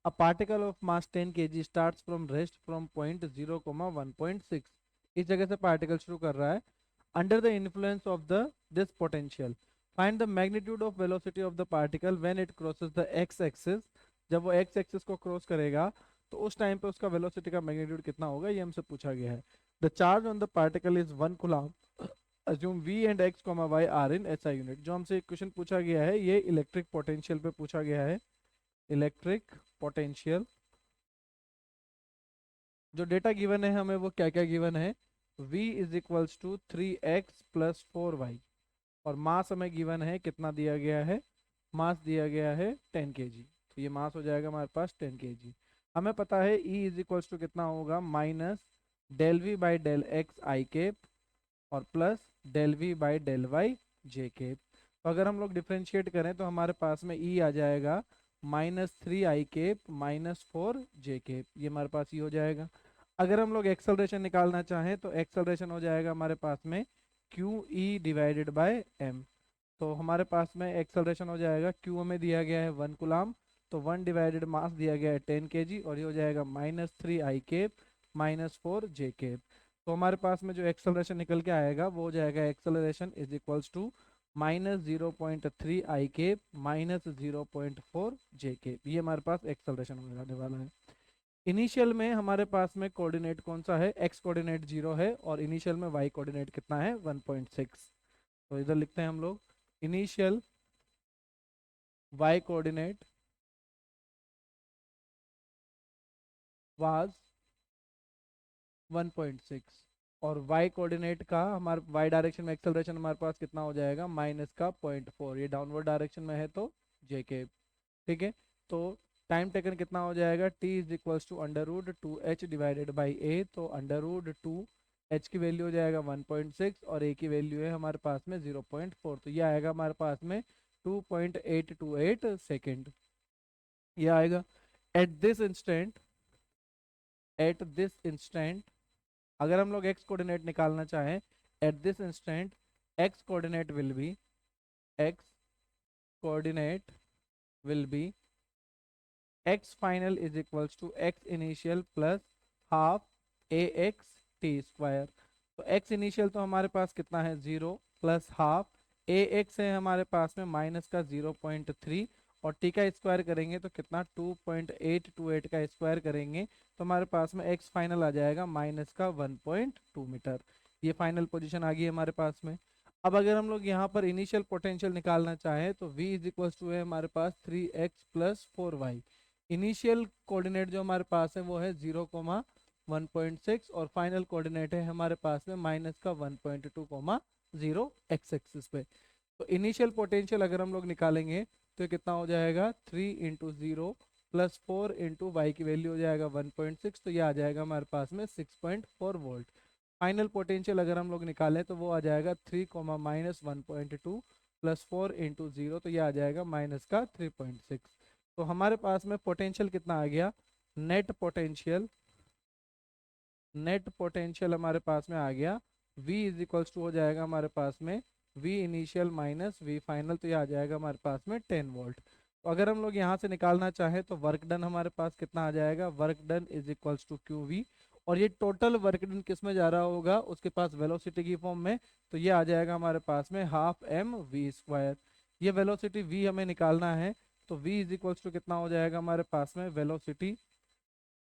A particle of mass 10 kg starts from rest from point 0, 1.6। इस जगह से particle शुरू कर रहा है under the influence of the this potential. Find the magnitude of velocity of the particle when it crosses the x axis. जब वो x axis को क्रॉस करेगा तो उस टाइम पे उसका वेलोसिटी का मैग्नीट्यूड कितना होगा, ये हमसे पूछा गया है। The charge on the particle is 1 coulomb. Assume v and x, y are in SI unit. जो हमसे क्वेश्चन पूछा गया है ये इलेक्ट्रिक पोटेंशियल पे पूछा गया है। इलेक्ट्रिक पोटेंशियल जो डेटा गिवन है हमें वो क्या क्या गिवन है। v is equals to 3x plus 4y। और मास हमें गिवन है, कितना दिया गया है, मास दिया गया है 10 kg। तो ये मास हो जाएगा हमारे पास 10 kg। हमें पता है E इज इक्वल्स टू कितना होगा, minus del V by del X i cap और plus del V by del Y j cap. तो अगर हम लोग डिफ्रेंशिएट करें तो हमारे पास में E आ जाएगा -3 i केप -4 j केप। ये हमारे पास ये हो जाएगा। अगर हम लोग एक्सेलरेशन निकालना चाहें तो एक्सेलरेशन हो जाएगा हमारे पास में Q E divided by M. तो हमारे पास में एक्सेलरेशन हो जाएगा, क्यू हमें दिया गया है 1 कूलम, तो 1 डिवाइडेड मास दिया गया है 10 kg और ये हो जाएगा -3 i केप -4 j केप। तो हमारे पास में जो एक्सेलरेशन निकल के आएगा वो हो जाएगा acceleration is equals to -0.3 i cap -0.4 j cap. ये हमारे पास एक्सेलरेशन हो जाने वाला है। इनिशियल में हमारे पास में कोऑर्डिनेट कौन सा है, एक्स कोऑर्डिनेट 0 है और इनिशियल में वाई कोऑर्डिनेट कितना है 1.6। तो इधर लिखते हैं हम लोग इनिशियल वाई कोऑर्डिनेट वाज 1.6 और वाई कोऑर्डिनेट का हमारे वाई डायरेक्शन में एक्सेलरेशन हमारे पास कितना हो जाएगा माइनस का 0.4। ये डाउनवर्ड डायरेक्शन में है तो जे के। ठीक है। तो टाइम टेकन कितना हो जाएगा, T is equals to √2h divided by A. तो √2h की वैल्यू हो जाएगा 1.6 और ए की वैल्यू है हमारे पास में 0.4। तो ये आएगा हमारे पास में 2.828 सेकेंड। ये आएगा at this instant. At this instant अगर हम लोग एक्स कोऑर्डिनेट निकालना चाहें, at this instant X coordinate will be, X coordinate will be X final is equals to X initial plus half A X T square. तो X initial तो हमारे पास कितना है 0 प्लस हाफ ए एक्स है हमारे पास में माइनस का 0.3 और टी का स्क्वायर करेंगे तो कितना 2.828 का स्क्वायर करेंगे तो हमारे पास में एक्स फाइनल आ जाएगा माइनस का 1.2 मीटर। ये फाइनल पोजीशन आ गई हमारे पास में। अब अगर हम लोग यहाँ पर इनिशियल पोटेंशियल निकालना चाहें तो v इज इक्वल टू है हमारे पास 3x plus 4y। Initial coordinate जो हमारे पास है वो है 0, 1.6 और फाइनल कोऑर्डिनेट है हमारे पास में माइनस का 1.2, 0 एक्स एक्सिस पे। तो इनिशियल पोटेंशियल अगर हम लोग निकालेंगे तो कितना हो जाएगा 3 × 0 प्लस 4 × y की वैल्यू हो जाएगा 1.6। तो ये आ जाएगा हमारे पास में 6.4 वोल्ट। फाइनल पोटेंशियल अगर हम लोग निकालें तो वो आ जाएगा 3, -1.2 प्लस 4 × 0 तो ये आ जाएगा माइनस का 3.6। तो हमारे पास में पोटेंशियल कितना आ गया, नेट पोटेंशियल, नेट पोटेंशियल हमारे पास में आ गया v इज इक्वल्स टू हो जाएगा हमारे पास में v initial minus v final. तो ये आ जाएगा हमारे पास में 10 वोल्ट। तो अगर हम लोग यहाँ से निकालना चाहें तो वर्क डन हमारे पास कितना आ जाएगा, work done is equals to Q V. और ये टोटल वर्क डन किस में जा रहा होगा, उसके पास वेलोसिटी की फॉर्म में। तो ये आ जाएगा हमारे पास में हाफ एम वी स्क्वायर। ये वेलोसिटी v हमें निकालना है तो v इज इक्वल्स टू कितना हो जाएगा हमारे पास में वेलोसिटी,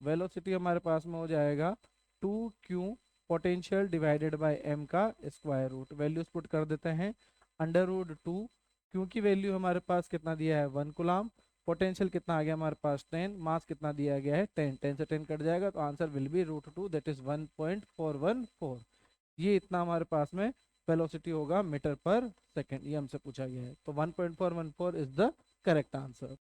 वेलोसिटी हमारे पास में हो जाएगा 2q potential divided by m का स्क्वायर रूट। वैल्यूज पुट कर देते हैं √2। क्यू की वैल्यू हमारे पास कितना दिया है 1 कूलम, पोटेंशियल कितना आ गया हमारे पास 10, मास कितना दिया गया है 10, 10 से 10 कट जाएगा तो answer will be √2 that is 1.414। ये इतना हमारे पास में वेलोसिटी होगा मीटर पर सेकेंड, ये हमसे पूछा गया है। तो 1.414 इज द करेक्ट आंसर।